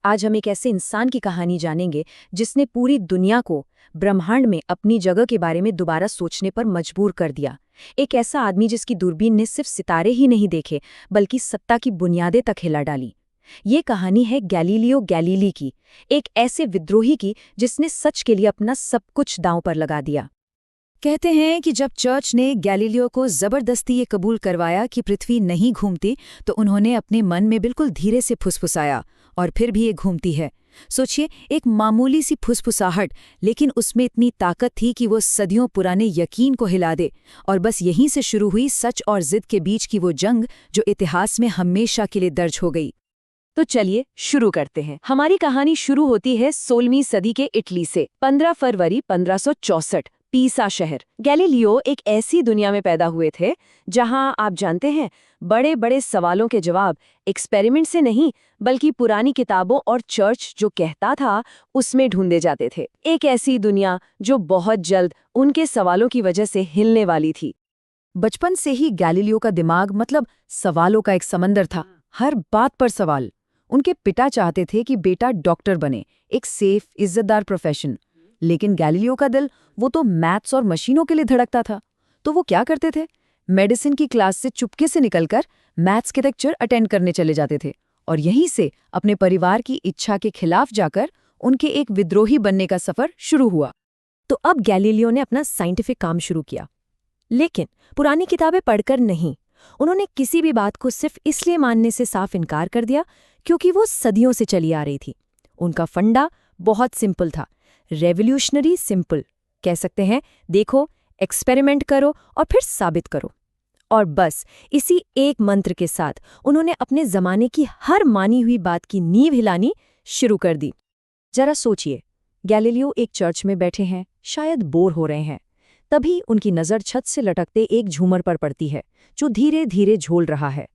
आज हम एक ऐसे इंसान की कहानी जानेंगे जिसने पूरी दुनिया को ब्रह्मांड में अपनी जगह के बारे में दोबारा सोचने पर मजबूर कर दिया। एक ऐसा आदमी जिसकी दूरबीन ने सिर्फ सितारे ही नहीं देखे बल्कि सत्ता की बुनियादें तक हिला डाली। ये कहानी है गैलीलियो गैलीली की, एक ऐसे विद्रोही की जिसने सच के लिए अपना सब कुछ दांव पर लगा दिया। कहते हैं कि जब चर्च ने गैलीलियो को जबरदस्ती ये कबूल करवाया कि पृथ्वी नहीं घूमती, तो उन्होंने अपने मन में बिल्कुल धीरे से फुसफुसाया, और फिर भी ये घूमती है। सोचिए, एक मामूली सी फुसफुसाहट, लेकिन उसमें इतनी ताकत थी कि वो सदियों पुराने यकीन को हिला दे। और बस यहीं से शुरू हुई सच और जिद के बीच की वो जंग जो इतिहास में हमेशा के लिए दर्ज हो गई। तो चलिए शुरू करते हैं। हमारी कहानी शुरू होती है 16वीं सदी के इटली से। 15 फरवरी 1564, पीसा शहर। गैलीलियो एक ऐसी दुनिया में पैदा हुए थे जहां आप जानते हैं, बड़े बड़े सवालों के जवाब एक्सपेरिमेंट से नहीं बल्कि पुरानी किताबों और चर्च जो कहता था उसमें ढूंढे जाते थे। एक ऐसी दुनिया जो बहुत जल्द उनके सवालों की वजह से हिलने वाली थी। बचपन से ही गैलीलियो का दिमाग सवालों का एक समंदर था। हर बात पर सवाल। उनके पिता चाहते थे कि बेटा डॉक्टर बने, एक सेफ इज्जतदार प्रोफेशन। लेकिन गैलीलियो का दिल वो तो मैथ्स और मशीनों के लिए धड़कता था। तो वो क्या करते थे? मेडिसिन की क्लास से चुपके से निकलकर मैथ्स के लेक्चर अटेंड करने चले जाते थे, और यहीं से अपने परिवार की इच्छा के खिलाफ जाकर उनके एक विद्रोही बनने का सफर शुरू हुआ। तो अब गैलीलियो ने अपना साइंटिफिक काम शुरू किया, लेकिन पुरानी किताबें पढ़कर नहीं। उन्होंने किसी भी बात को सिर्फ इसलिए मानने से साफ इनकार कर दिया क्योंकि वो सदियों से चली आ रही थी। उनका फंडा बहुत सिंपल था, रेवोल्यूशनरी सिंपल कह सकते हैं। देखो, एक्सपेरिमेंट करो और फिर साबित करो। और बस इसी एक मंत्र के साथ उन्होंने अपने जमाने की हर मानी हुई बात की नींव हिलानी शुरू कर दी। जरा सोचिए, गैलीलियो एक चर्च में बैठे हैं, शायद बोर हो रहे हैं। तभी उनकी नज़र छत से लटकते एक झूमर पर पड़ती है जो धीरे धीरे झूल रहा है।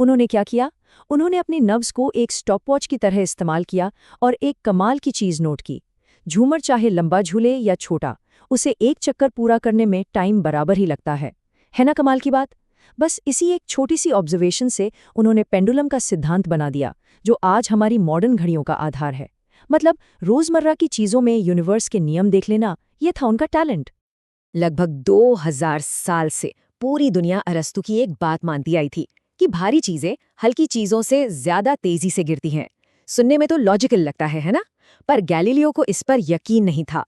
उन्होंने क्या किया? उन्होंने अपनी नब्ज को एक स्टॉपवॉच की तरह इस्तेमाल किया और एक कमाल की चीज़ नोट की। झूमर चाहे लंबा झूले या छोटा, उसे एक चक्कर पूरा करने में टाइम बराबर ही लगता है ना कमाल की बात? बस इसी एक छोटी सी ऑब्जर्वेशन से उन्होंने पेंडुलम का सिद्धांत बना दिया, जो आज हमारी मॉडर्न घड़ियों का आधार है। रोजमर्रा की चीज़ों में यूनिवर्स के नियम देख लेना, ये था उनका टैलेंट। लगभग 2000 साल से पूरी दुनिया अरस्तु की एक बात मानती आई थी कि भारी चीजें हल्की चीजों से ज्यादा तेजी से गिरती हैं। सुनने में तो लॉजिकल लगता है ना? पर गैलीलियो को इस पर यकीन नहीं था।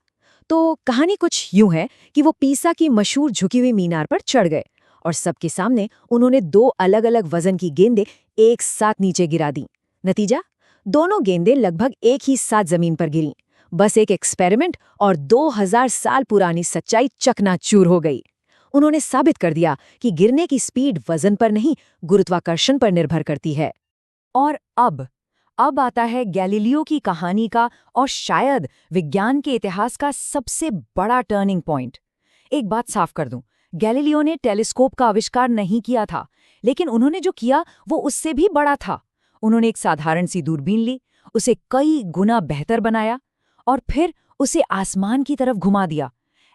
तो कहानी कुछ यूं है कि वो पीसा की मशहूर झुकी हुई मीनार पर चढ़ गए और सबके सामने उन्होंने 2 अलग-अलग वजन की गेंदें एक साथ नीचे गिरा दी। नतीजा, दोनों गेंदें लगभग एक ही साथ जमीन पर गिरीं। बस एक एक्सपेरिमेंट और 2000 साल पुरानी सच्चाई चकनाचूर हो गई। उन्होंने साबित कर दिया कि गिरने की स्पीड वजन पर नहीं, गुरुत्वाकर्षण पर निर्भर करती है। और अब आता है गैलीलियो की कहानी का और शायद विज्ञान के इतिहास का सबसे बड़ा टर्निंग पॉइंट। एक बात साफ कर दूं, गैलीलियो ने टेलीस्कोप का आविष्कार नहीं किया था, लेकिन उन्होंने जो किया वो उससे भी बड़ा था। उन्होंने एक साधारण सी दूरबीन ली, उसे कई गुना बेहतर बनाया और फिर उसे आसमान की तरफ घुमा दिया।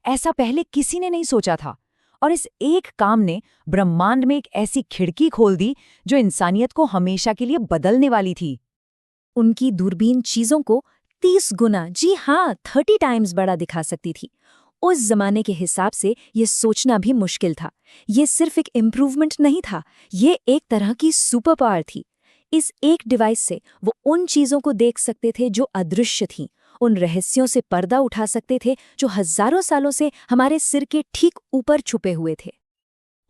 ऐसा पहले किसी ने नहीं सोचा था, और इस एक काम ने ब्रह्मांड में एक ऐसी खिड़की खोल दी जो इंसानियत को हमेशा के लिए बदलने वाली थी। उनकी दूरबीन चीजों को 30 गुना, जी हाँ 30 टाइम्स बड़ा दिखा सकती थी। उस जमाने के हिसाब से ये सोचना भी मुश्किल था। ये सिर्फ एक इम्प्रूवमेंट नहीं था, ये एक तरह की सुपर पावर थी। इस एक डिवाइस से वो उन चीजों को देख सकते थे जो अदृश्य थीं, उन रहस्यों से पर्दा उठा सकते थे जो हजारों सालों से हमारे सिर के ठीक ऊपर छुपे हुए थे।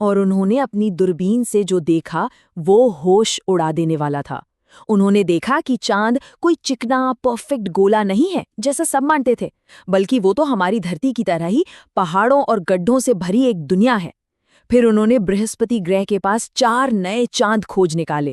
और उन्होंने अपनी दूरबीन से जो देखा वो होश उड़ा देने वाला था। उन्होंने देखा कि चांद कोई चिकना परफेक्ट गोला नहीं है जैसा सब मानते थे, बल्कि वो तो हमारी धरती की तरह ही पहाड़ों और गड्ढों से भरी एक दुनिया है। फिर उन्होंने बृहस्पति ग्रह के पास 4 नए चांद खोज निकाले,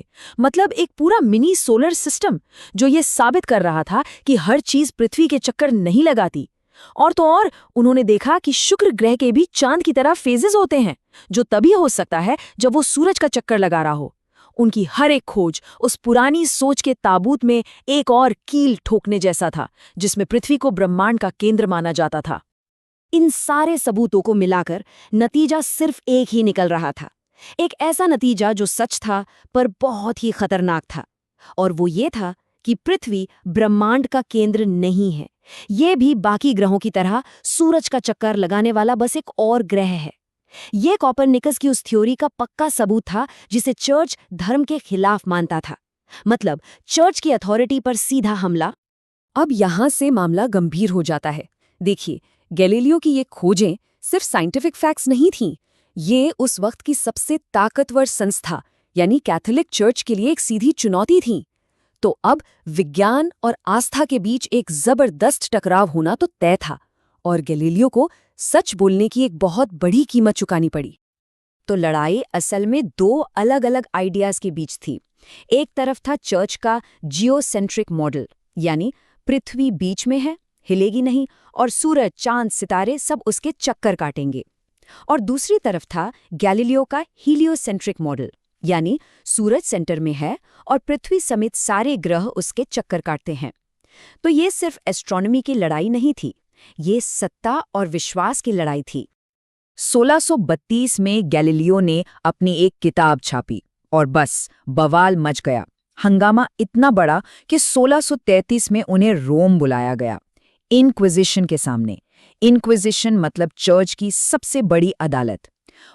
एक पूरा मिनी सोलर सिस्टम, जो ये साबित कर रहा था कि हर चीज पृथ्वी के चक्कर नहीं लगाती। और तो और उन्होंने देखा कि शुक्र ग्रह के भी चांद की तरह फेजेस होते हैं, जो तभी हो सकता है जब वो सूरज का चक्कर लगा रहा हो। उनकी हर एक खोज उस पुरानी सोच के ताबूत में एक और कील ठोकने जैसा था, जिसमें पृथ्वी को ब्रह्मांड का केंद्र माना जाता था। इन सारे सबूतों को मिलाकर नतीजा सिर्फ एक ही निकल रहा था, एक ऐसा नतीजा जो सच था पर बहुत ही खतरनाक था। और वो ये था कि पृथ्वी ब्रह्मांड का केंद्र नहीं है, ये भी बाकी ग्रहों की तरह सूरज का चक्कर लगाने वाला बस एक और ग्रह है। ये कोपरनिकस की उस थ्योरी का पक्का सबूत था जिसे चर्च धर्म के खिलाफ मानता था। मतलब चर्च की अथॉरिटी पर सीधा हमला। अब यहां से मामला गंभीर हो जाता है। देखिए, गैलीलियो की ये खोजें सिर्फ साइंटिफिक फैक्ट्स नहीं थीं, ये उस वक्त की सबसे ताकतवर संस्था यानी कैथोलिक चर्च के लिए एक सीधी चुनौती थी। तो अब विज्ञान और आस्था के बीच एक जबरदस्त टकराव होना तो तय था, और गैलीलियो को सच बोलने की एक बहुत बड़ी कीमत चुकानी पड़ी। तो लड़ाई असल में दो अलग-अलग आइडियाज के बीच थी। एक तरफ था चर्च का जियोसेंट्रिक मॉडल, यानी पृथ्वी बीच में है, हिलेगी नहीं, और सूरज, चांद, सितारे सब उसके चक्कर काटेंगे। और दूसरी तरफ था गैलीलियो का हीलियोसेंट्रिक मॉडल, यानी सूरज सेंटर में है और पृथ्वी समेत सारे ग्रह उसके चक्कर काटते हैं। तो ये सिर्फ एस्ट्रोनॉमी की लड़ाई नहीं थी, ये सत्ता और विश्वास की लड़ाई थी। 1632 में गैलीलियो ने अपनी एक किताब छापी और बस बवाल मच गया। हंगामा इतना बड़ा कि 1633 में उन्हें रोम बुलाया गया, इनक्विजिशन के सामने। इनक्विजिशन मतलब चर्च की सबसे बड़ी अदालत।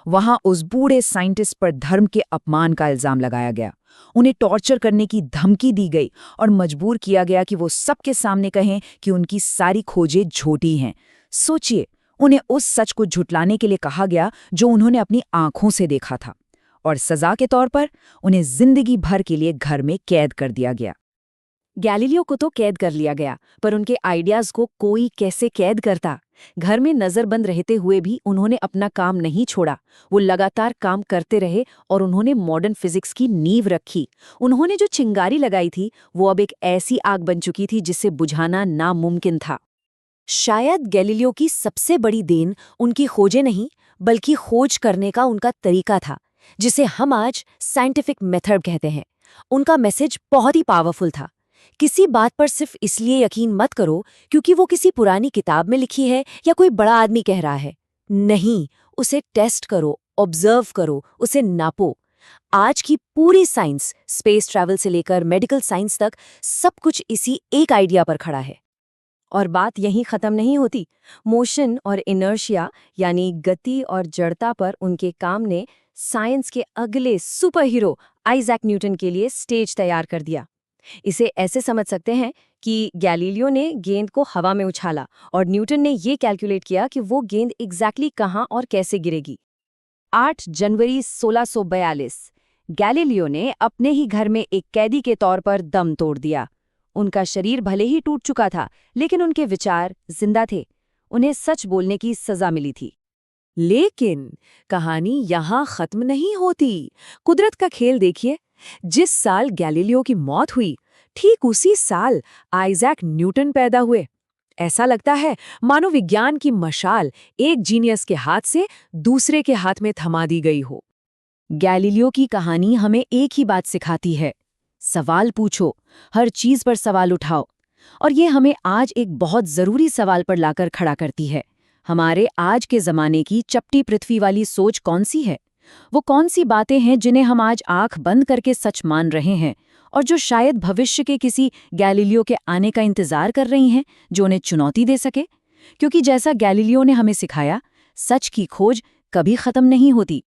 वहां उस बूढ़े साइंटिस्ट पर धर्म के अपमान का इल्जाम लगाया गया। उन्हें टॉर्चर करने की धमकी दी गई और मजबूर किया गया कि वो सबके सामने कहें कि उनकी सारी खोजें झूठी हैं। सोचिए, उन्हें उस सच को झुटलाने के लिए कहा गया जो उन्होंने अपनी आंखों से देखा था, और सजा के तौर पर उन्हें जिंदगी भर के लिए घर में कैद कर दिया गया। गैलीलियो को तो कैद कर लिया गया, पर उनके आइडियाज को कोई कैसे कैद करता? घर में नजरबंद रहते हुए भी उन्होंने अपना काम नहीं छोड़ा। वो लगातार काम करते रहे और उन्होंने मॉडर्न फिजिक्स की नींव रखी। उन्होंने जो चिंगारी लगाई थी वो अब एक ऐसी आग बन चुकी थी जिसे बुझाना नामुमकिन था। शायद गैलीलियो की सबसे बड़ी देन उनकी खोजें नहीं, बल्कि खोज करने का उनका तरीका था, जिसे हम आज साइंटिफिक मेथड कहते हैं। उनका मैसेज बहुत ही पावरफुल था। किसी बात पर सिर्फ इसलिए यकीन मत करो क्योंकि वो किसी पुरानी किताब में लिखी है या कोई बड़ा आदमी कह रहा है। नहीं, उसे टेस्ट करो, ऑब्जर्व करो, उसे नापो। आज की पूरी साइंस, स्पेस ट्रैवल से लेकर मेडिकल साइंस तक, सब कुछ इसी एक आइडिया पर खड़ा है। और बात यहीं खत्म नहीं होती। मोशन और इनर्शिया यानी गति और जड़ता पर उनके काम ने साइंस के अगले सुपर हीरो आइजैक न्यूटन के लिए स्टेज तैयार कर दिया। इसे ऐसे समझ सकते हैं कि गैलीलियो ने गेंद को हवा में उछाला और न्यूटन ने ये कैलकुलेट किया कि वो गेंद एग्जैक्टली कहाँ और कैसे गिरेगी। 8 जनवरी 1642 गैलीलियो ने अपने ही घर में एक कैदी के तौर पर दम तोड़ दिया। उनका शरीर भले ही टूट चुका था, लेकिन उनके विचार जिंदा थे। उन्हें सच बोलने की सजा मिली थी। लेकिन कहानी यहाँ खत्म नहीं होती। कुदरत का खेल देखिए। जिस साल गैलीलियो की मौत हुई, ठीक उसी साल आइजैक न्यूटन पैदा हुए। ऐसा लगता है मानो विज्ञान की मशाल एक जीनियस के हाथ से दूसरे के हाथ में थमा दी गई हो। गैलीलियो की कहानी हमें एक ही बात सिखाती है, सवाल पूछो, हर चीज पर सवाल उठाओ। और ये हमें आज एक बहुत जरूरी सवाल पर लाकर खड़ा करती है। हमारे आज के जमाने की चपटी पृथ्वी वाली सोच कौन सी है? वो कौन सी बातें हैं जिन्हें हम आज आंख बंद करके सच मान रहे हैं, और जो शायद भविष्य के किसी गैलीलियो के आने का इंतजार कर रही हैं जो उन्हें चुनौती दे सके? क्योंकि जैसा गैलीलियो ने हमें सिखाया, सच की खोज कभी खत्म नहीं होती।